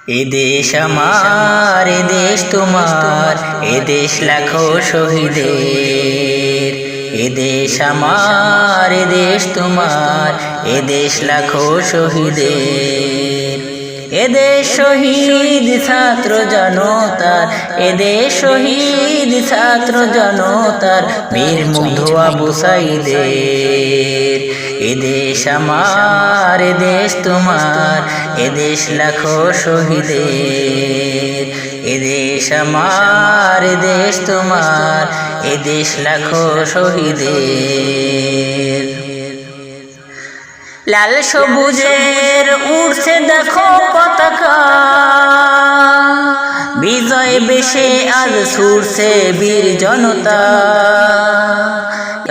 এ দেশ আমার, এ দেশ তোমার, এ দেশ লাখো শহীদের। এ দেশ আমার, এ দেশ তোমার, এ দেশ লাখো শহীদের। এ দেশ শহীদ ছাত্র জনতার, এ দেশ শহীদ ছাত্র জনতার, বীর মুগ্ধ আবু সাঈদের। এ দেশ আমার, এ দেশ তোমার, এ দেশ লাখো শহীদের। এ দেশ আমার, এ দেশ তোমার, এ দেশ লাখো শহীদের। লাল সবুজের উড়ছে দেখো পতাকা, বিজয় বেশে আজ ছুটছে বীর জনতা।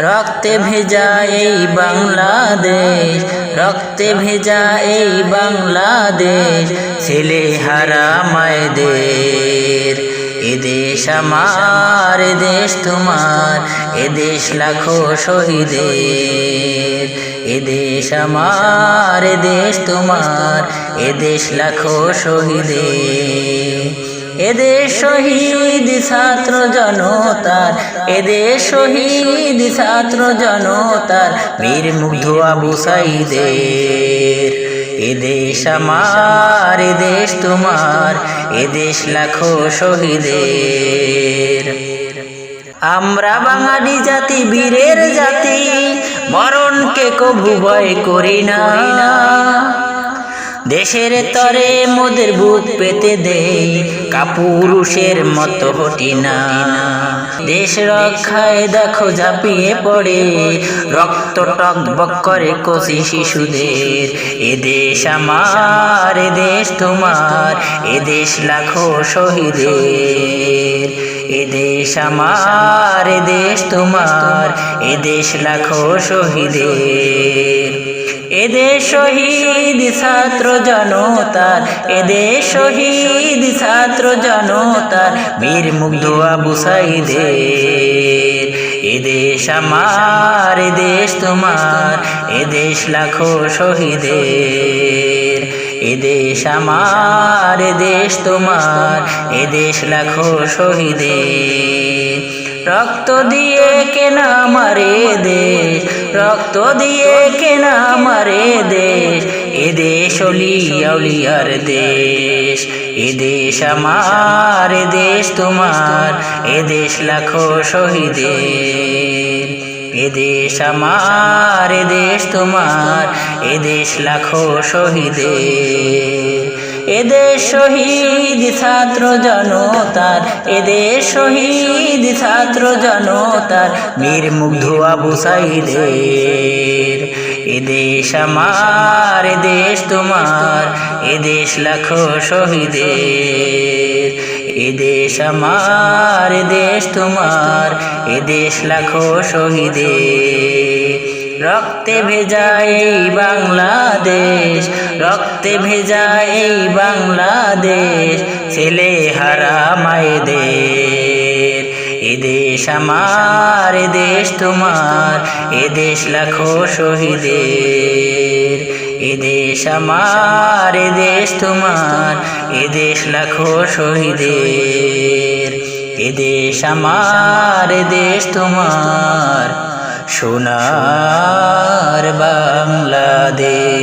রক্তে ভেজা এই বাংলাদেশ, রক্তে ভেজা এই বাংলাদেশ, ছেলে হারা মায়েদের। এ দেশ আমার, এ দেশ তোমার, এ দেশ লাখো শহীদের। এ দেশ আমার, এ দেশ তোমার, এ দেশ লাখো শহীদের। এ দেশ শহীদ ছাত্র জনতার, এ দেশ শহীদ ছাত্র জনতার, বীর মুগ্ধ আবু সাঈদের। এ দেশ আমার, এ দেশ তোমার, এ দেশ লাখো শহীদের। আমরা বাঙালি জাতি, বীরের জাতি, মরণকে কভু ভয় করি না। দেশের তরে মোদের বুক পেতে দেই, কাপুরুষের মতো হটি না। দেশ রক্ষায় দেখো ঝাঁপিয়ে পড়ে, রক্ত টকবক করে কচি শিশুদের। এ দেশ আমার, এ দেশ তোমার, এ দেশ লাখো শহীদের। এ দেশ আমার, এ দেশ তোমার, এ দেশ লাখো শহীদের। এ দেশ শহীদ ছাত্র জনতার, এ দেশ শহীদ ছাত্র জনতার, বীর মুগ্ধ আবু সাঈদের। এ দেশ আমার, এ দেশ তোমার, এ দেশ লাখো শহীদের। এ দেশ আমার, এ দেশ তোমার, এ দেশ লাখো শহীদের। রক্ত দিয়ে কেনা আমারে দেশ, রক্ত দিয়ে কেনা আমারে দেশ। এ দেশ অলিয়া উলিয়ার দেশ। এ দেশ আমার, এ দেশ তোমার, এ দেশ লাখো শহীদের। এ দেশ আমার, এ দেশ তোমার, এ দেশ লাখো শহীদের। এ দেশ শহীদ ছাত্র জনতার, এ দেশ শহীদ ছাত্র জনতার, বীর মুগ্ধ আবু সাঈদের। এ দেশ আমার, এ দেশ তোমার, এ দেশ লাখো শহীদের। এ দেশ আমার, এ দেশ তোমার, এ দেশ লাখো শহীদের। রক্তে ভেজা এই বাংলাদেশ, রক্তে ভেজা এই বাংলাদেশ, ছেলে হারা মায়েদের। এ দেশ আমার, এ দেশ তোমার, এ দেশ লাখো শহীদের। এ দেশ আমার, এ দেশ তোমার, এ দেশ লাখো শহীদের। এ দেশ আমার, এ দেশ তোমার, সোনার বাংলাদেশ।